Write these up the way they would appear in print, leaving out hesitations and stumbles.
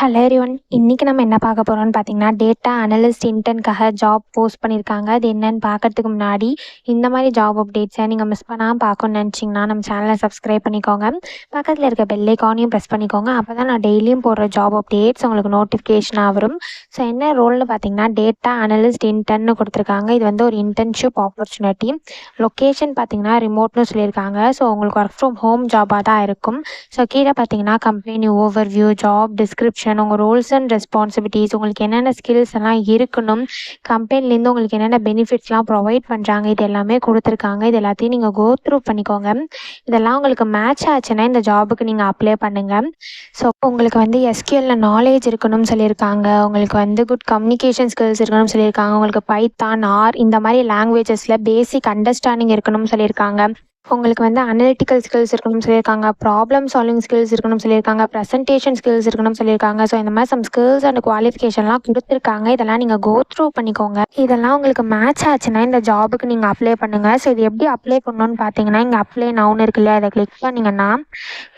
Hello everyone. இன்னைக்கு நம்ம என்ன பார்க்க போகிறோம்னு பார்த்தீங்கன்னா, டேட்டா அனலிஸ்ட் இன்டர்ன்காக ஜாப் போஸ்ட் பண்ணியிருக்காங்க. அது என்னன்னு பார்க்கறதுக்கு முன்னாடி இந்த மாதிரி ஜாப் அப்டேட்ஸை நீங்கள் மிஸ் பண்ணாமல் பார்க்கணும்னு நினச்சிங்கன்னா நம்ம சேனலை சப்ஸ்கிரைப் பண்ணிக்கோங்க. பக்கத்தில் இருக்க பெல் ஐக்கானையும் ப்ரெஸ் பண்ணிக்கோங்க. அப்போ தான் நான் டெய்லியும் போடுற ஜாப் அப்டேட்ஸ் உங்களுக்கு நோட்டிஃபிகேஷனாக வரும். ஸோ என்ன ரோல்னு பார்த்தீங்கன்னா, டேட்டா அனலிஸ்ட் இன்டர்ன்னு கொடுத்துருக்காங்க. இது வந்து ஒரு இன்டர்ன்ஷிப் ஆப்பர்ச்சுனிட்டி. லொக்கேஷன் பார்த்தீங்கன்னா ரிமோட்னு சொல்லியிருக்காங்க. ஸோ உங்களுக்கு ஒர்க் ஃப்ரம் ஹோம் ஜாபாக தான் இருக்கும். ஸோ கீழே பார்த்தீங்கன்னா கம்பெனி ஓவர்வியூ, ஜாப் டிஸ்கிரிப்ஷன், உங்கள் ரோல்ஸ் அண்ட் ரெஸ்பான்சிபிலிட்டிஸ், உங்களுக்கு என்னென்ன ஸ்கில்ஸ் எல்லாம் இருக்கணும், கம்பெனிலேருந்து உங்களுக்கு என்னென்ன பெனிஃபிட்ஸ்லாம் ப்ரொவைட் பண்ணுறாங்க, இது எல்லாமே கொடுத்துருக்காங்க. இது எல்லாத்தையும் நீங்கள் கோ த்ரூ பண்ணிக்கோங்க. இதெல்லாம் உங்களுக்கு மேட்ச் ஆச்சுன்னா இந்த ஜாபுக்கு நீங்கள் அப்ளை பண்ணுங்கள். ஸோ உங்களுக்கு வந்து எஸ்கியூஎல்ல நாலேஜ் இருக்கணும்னு சொல்லியிருக்காங்க. உங்களுக்கு வந்து குட் கம்யூனிகேஷன் ஸ்கில்ஸ் இருக்கணும்னு சொல்லியிருக்காங்க. உங்களுக்கு பைத்தான், ஆர் இந்த மாதிரி லாங்குவேஜஸில் பேசிக் அண்டர்ஸ்டாண்டிங் இருக்கணும்னு சொல்லியிருக்காங்க. உங்களுக்கு வந்து அனலிட்டிக்கல் ஸ்கில்ஸ் இருக்கணும்னு சொல்லியிருக்காங்க. ப்ராப்ளம் சால்விங் ஸ்கில்ஸ் இருக்கணும்னு சொல்லியிருக்காங்க. ப்ரெசன்டேஷன் ஸ்கில்ஸ் இருக்கணும்னு சொல்லியிருக்காங்க. ஸோ இந்த மாதிரி சம் ஸ்கில்ஸ் அண்ட் குவாலிஃபிகேஷன்லாம் கொடுத்துருக்காங்க. இதெல்லாம் நீங்கள் கோ த்ரூ பண்ணிக்கோங்க. இதெல்லாம் உங்களுக்கு மேட்ச் ஆச்சுன்னா இந்த ஜாபுக்கு நீங்கள் அப்ளை பண்ணுங்கள். ஸோ இது எப்படி அப்ளை பண்ணணும்னு பார்த்தீங்கன்னா, இங்கே அப்ளை நவுன்னு இருக்கு இல்லையா, அதை கிளிக் பண்ணிங்கன்னா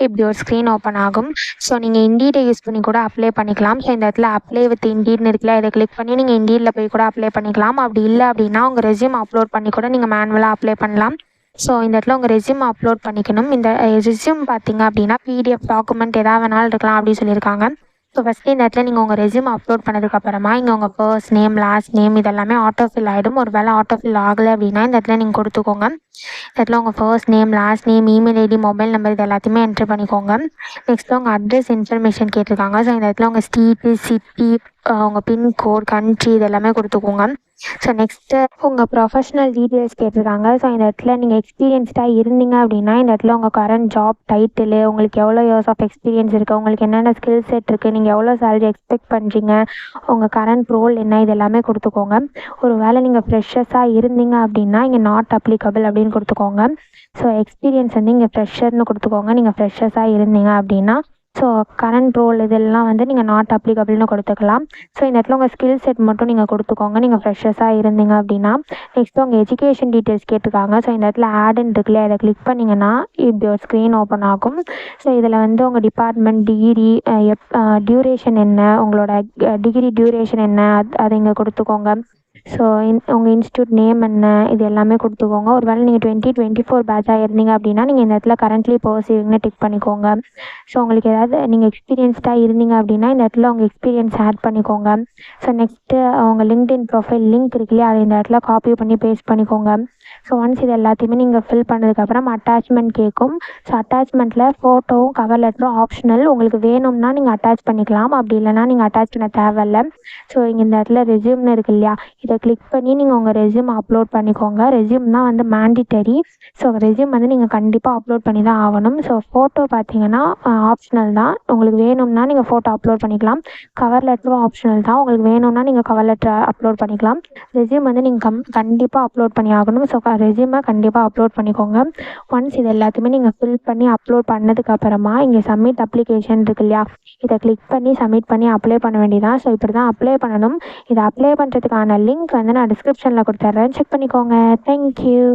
இப்படி ஒரு ஸ்க்ரீன் ஓப்பன் ஆகும். ஸோ நீங்கள் இண்டீடை யூஸ் பண்ணி கூட அப்ளை பண்ணிக்கலாம். ஸோ இந்த இடத்துல அப்ளை வித் இண்டீட்னு இருக்குல்ல, இதை கிளிக் பண்ணி நீங்கள் இண்டீடில் போய் கூட அப்ளை பண்ணிக்கலாம். அப்படி இல்லை அப்படின்னா உங்கள் ரெஸ்யூம் அப்லோட் பண்ணி கூட நீங்கள் மேனுவலாக அப்ளை பண்ணலாம். ஸோ இந்த இடத்துல உங்கள் ரெஸ்யூம் அப்லோட் பண்ணிக்கணும். இந்த ரெஸ்யூம் பார்த்தீங்க அப்படின்னா பிடிஎஃப் டாக்குமெண்ட் எதாவது வேணாலும் இருக்கலாம் அப்படின்னு சொல்லியிருக்காங்க. ஸோ ஃபஸ்ட்டு இந்த இடத்துல நீங்கள் உங்கள் ரெஸ்யூம் அப்லோட் பண்ணதுக்கப்புறமா இங்கே உங்கள் ஃபர்ஸ்ட் நேம், லாஸ்ட் நேம் இதெல்லாமே ஆட்டோ ஃபில் ஆகிடும். ஒரு வேளை ஆட்டோ ஃபில் ஆகலை அப்படின்னா இந்த இடத்துல நீங்கள் கொடுத்துக்கோங்க. இந்த இடத்துல உங்கள் first name, last name, email ID, mobile number இது எல்லாத்தையுமே என்ட்ரு பண்ணிக்கோங்க. நெக்ஸ்ட்டு உங்கள் அட்ரஸ் இன்ஃபர்மேஷன் கேட்டிருக்காங்க. ஸோ இந்த இடத்துல உங்கள் ஸ்ட்ரீட்டு, சிட்டி, உங்கள் பின்கோட், கண்ட்ரி இது எல்லாமே கொடுத்துக்கோங்க. ஸோ நெக்ஸ்ட்டு உங்கள் ப்ரொஃபஷ்னல் டீட்டெயில்ஸ் கேட்டிருக்காங்க. ஸோ இந்த இடத்துல நீங்கள் எக்ஸ்பீரியன்ஸ்டாக இருந்தீங்க அப்படின்னா இந்த இடத்துல உங்கள் கரண்ட் ஜாப் டைட்டிலு, உங்களுக்கு எவ்வளோ இயர்ஸ் ஆஃப் எக்ஸ்பீரியன்ஸ் இருக்குது, உங்களுக்கு என்னென்ன ஸ்கில் செட் இருக்குது, நீங்கள் எவ்வளோ சேலரி எக்ஸ்பெக்ட் பண்ணுறீங்க, உங்கள் கரண்ட் ரோல் என்ன இது எல்லாமே கொடுத்துக்கோங்க. ஒரு வேளை நீங்கள் ஃப்ரெஷர்ஸாக இருந்தீங்க அப்படின்னா இங்கே நாட் அப்ளிகபிள் அப்படின்னு கொடுத்துக்கோங்க. ஸோ எக்ஸ்பீரியன்ஸ் வந்து இங்கே ஃப்ரெஷர்னு கொடுத்துக்கோங்க. நீங்கள் ஃப்ரெஷர்ஸாக இருந்தீங்க அப்படின்னா ஸோ கரண்ட் ரோல் இதெல்லாம் வந்து நீங்கள் நாட் அப்ளிகபிள்னு கொடுத்துக்கலாம். ஸோ இந்த இடத்துல உங்கள் ஸ்கில் செட் மட்டும் நீங்கள் கொடுத்துக்கோங்க நீங்கள் ஃப்ரெஷர்ஸாக இருந்தீங்க அப்படின்னா. நெக்ஸ்ட்டு உங்கள் எஜுகேஷன் டீட்டெயில்ஸ் கேட்டிருக்காங்க. ஸோ இந்த இடத்துல ஆடுன்னு இருக்குல்ல, அதை கிளிக் பண்ணிங்கன்னா இப்படி ஒரு ஸ்க்ரீன் ஓப்பன் ஆகும். ஸோ இதில் வந்து உங்கள் டிபார்ட்மெண்ட், டிகிரி, டியூரேஷன் என்ன, உங்களோட டிகிரி டியூரேஷன் என்ன அதை இங்கே கொடுத்துக்கோங்க. ஸோ உங்கள் இன்ஸ்டியூட் நேம் என்ன இது எல்லாமே கொடுத்துக்கோங்க. ஒரு வேளை நீங்கள் 2024 பேட்சாக இருந்தீங்க அப்படின்னா நீங்கள் இந்த இடத்துல கரண்ட்லி பர்சீவிங்னு டிக் பண்ணிக்கோங்க. ஸோ உங்களுக்கு ஏதாவது நீங்கள் எக்ஸ்பீரியன்ஸ்டாக இருந்தீங்க அப்படின்னா இந்த இடத்துல உங்கள் எக்ஸ்பீரியன்ஸ் ஆட் பண்ணிக்கோங்க. ஸோ நெக்ஸ்ட்டு உங்கள் லிங்க்டின் ப்ரொஃபைல் லிங்க் இருக்கு இல்லையா, அதை இந்த இடத்துல காப்பி பண்ணி பேஸ்ட் பண்ணிக்கோங்க. ஸோ ஒன்ஸ் இது எல்லாத்தையுமே நீங்கள் ஃபில் பண்ணதுக்கப்புறம் அட்டாச்மெண்ட் கேட்கும். ஸோ அட்டாச்மெண்ட்டில் ஃபோட்டோவும் கவர் லெட்டரும் ஆப்ஷனல். உங்களுக்கு வேணும்னா நீங்கள் அட்டாச் பண்ணிக்கலாம், அப்படி இல்லைனா நீங்கள் அட்டாச் பண்ண தேவையில்ல. ஸோ இங்கே இந்த இடத்துல ரெஸ்யூம்னு இருக்கு இல்லையா, இதை கிளிக் பண்ணி நீங்கள் உங்கள் ரெஸ்யூம் அப்லோட் பண்ணிக்கோங்க. ரெஸ்யூம் தான் வந்து மேண்டிட்டரி. ஸோ ரெஸ்யூம் வந்து நீங்கள் கண்டிப்பாக அப்லோட் பண்ணி தான் ஆகணும். ஸோ ஃபோட்டோ பார்த்தீங்கன்னா ஆப்ஷனல் தான். உங்களுக்கு வேணும்னா நீங்கள் ஃபோட்டோ அப்லோட் பண்ணிக்கலாம். கவர் லெட்டரும் ஆப்ஷனல் தான். உங்களுக்கு வேணும்னா நீங்கள் கவர் லெட்டர் அப்லோட் பண்ணிக்கலாம். ரெஸ்யூம் வந்து நீங்கள் கண்டிப்பாக அப்லோட் பண்ணி ஆகணும். ஸோ ரெஸ்யூமை கண்டிப்பாக அப்லோட் பண்ணிக்கோங்க. ஒன்ஸ் இது எல்லாத்தையுமே நீங்கள் ஃபில் பண்ணி அப்லோட் பண்ணதுக்கப்புறமா இங்கே சப்மிட் அப்ளிகேஷன் இருக்கு இல்லையா, இதை கிளிக் பண்ணி சப்மிட் பண்ணி அப்ளை பண்ண வேண்டியதான். ஸோ இப்படி தான் அப்ளை பண்ணணும். இதை அப்ளை பண்ணுறதுக்கான லிங்க் வந்து நான் டிஸ்கிரிப்ஷனில் கொடுத்துட்றேன், செக் பண்ணிக்கோங்க. தேங்க்யூ.